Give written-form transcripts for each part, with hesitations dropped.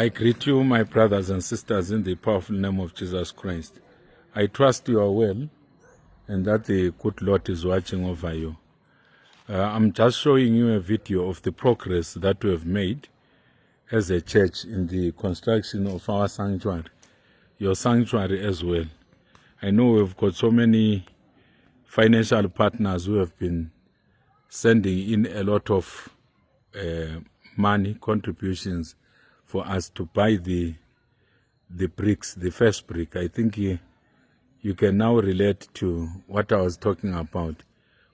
I greet you, my brothers and sisters, in the powerful name of Jesus Christ. I trust you are well and that the good Lord is watching over you. I'm just showing you a video of the progress that we have made as a church in the construction of our sanctuary, your sanctuary as well. I know we've got so many financial partners who have been sending in a lot of money, contributions for us to buy the bricks, the first brick. I think you can now relate to what I was talking about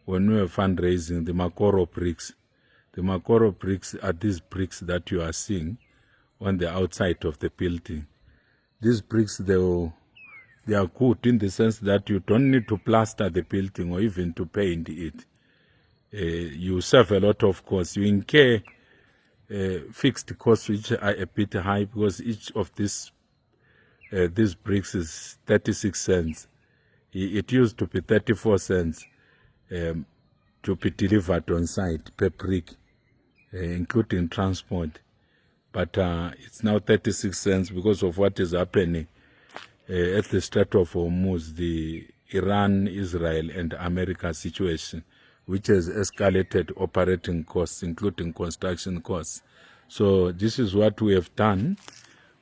when we were fundraising the Makoro bricks. The Makoro bricks are these bricks that you are seeing on the outside of the building. These bricks, they are good in the sense that you don't need to plaster the building or even to paint it. You save a lot of costs. You incur fixed costs which are a bit high because each of these bricks is 36 cents. It used to be 34 cents to be delivered on site per brick, including transport. But it's now 36 cents because of what is happening at the Strait of Hormuz, the Iran, Israel, and America situation, which has escalated operating costs, including construction costs. So this is what we have done.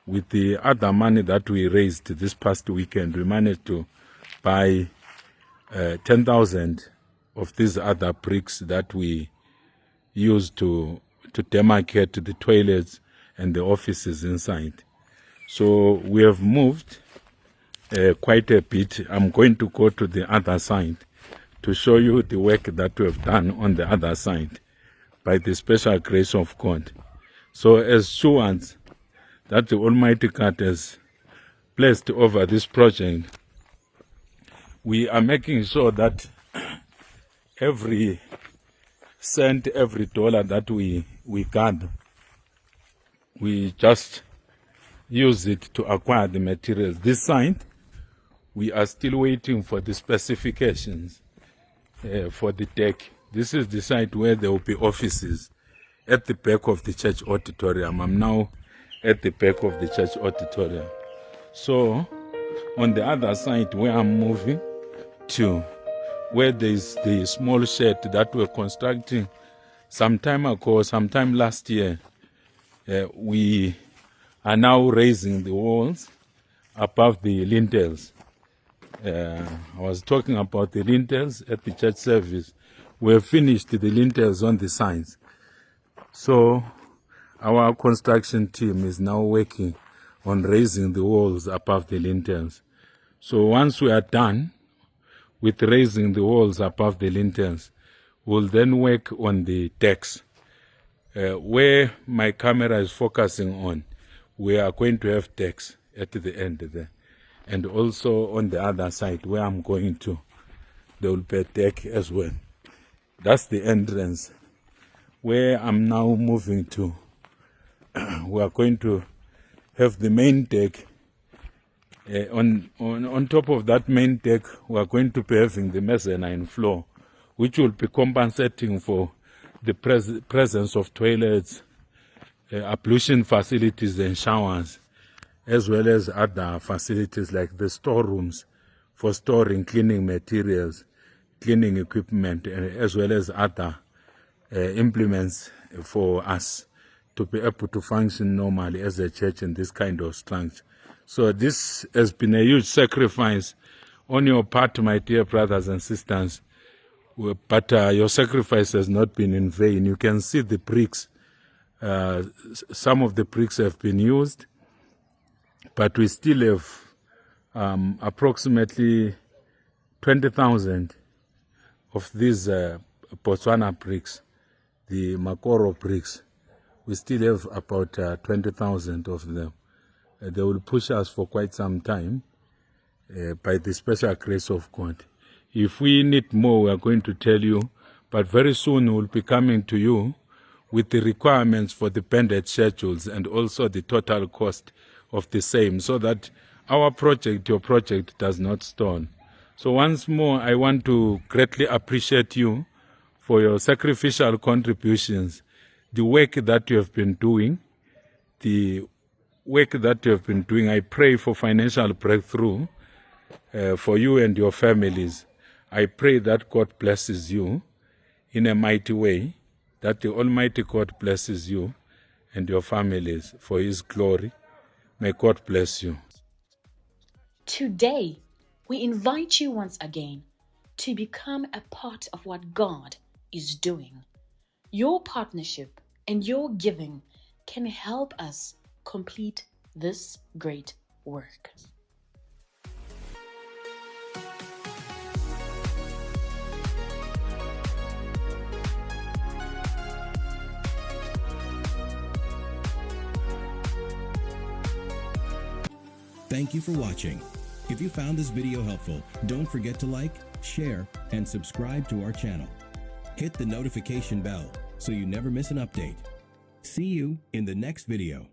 With the other money that we raised this past weekend, we managed to buy 10,000 of these other bricks that we use to demarcate the toilets and the offices inside. So we have moved quite a bit. I'm going to go to the other side to show you the work that we have done on the other side by the special grace of God. So as stewards that the Almighty God has placed over this project, we are making sure that every cent, every dollar that we gather, we just use it to acquire the materials. This side, we are still waiting for the specifications for the deck. This is the site where there will be offices at the back of the church auditorium. I'm now at the back of the church auditorium. So on the other side where I'm moving to, where there's the small shed that we're constructing some time ago, sometime last year, we are now raising the walls above the lintels. I was talking about the lintels at the church service. We have finished the lintels on the sides. So our construction team is now working on raising the walls above the lintels. So once we are done with raising the walls above the lintels, we'll then work on the decks. Where my camera is focusing on, we are going to have decks at the end there. And also on the other side where I'm going to, there will be a deck as well. That's the entrance. Where I'm now moving to, we are going to have the main deck. On top of that main deck, we are going to be having the mezzanine floor, which will be compensating for the presence of toilets, ablution facilities and showers, as well as other facilities like the storerooms for storing cleaning materials, cleaning equipment, as well as other implements for us to be able to function normally as a church in this kind of structure. So this has been a huge sacrifice on your part, my dear brothers and sisters, but your sacrifice has not been in vain. You can see the bricks. Some of the bricks have been used, but we still have approximately 20,000 of these Botswana bricks, the Makoro bricks. We still have about 20,000 of them. They will push us for quite some time by the special grace of God. If we need more, we are going to tell you, but very soon we'll be coming to you with the requirements for the pendant schedules and also the total cost of the same, so that our project, your project, does not stall. So once more, I want to greatly appreciate you for your sacrificial contributions, the work that you have been doing, the work that you have been doing. I pray for financial breakthrough for you and your families. I pray that God blesses you in a mighty way, that the Almighty God blesses you and your families for His glory. May God bless you. Today, we invite you once again to become a part of what God is doing. Your partnership and your giving can help us complete this great work. Thank you for watching. If you found this video helpful, don't forget to like, share, and subscribe to our channel. Hit the notification bell so you never miss an update. See you in the next video.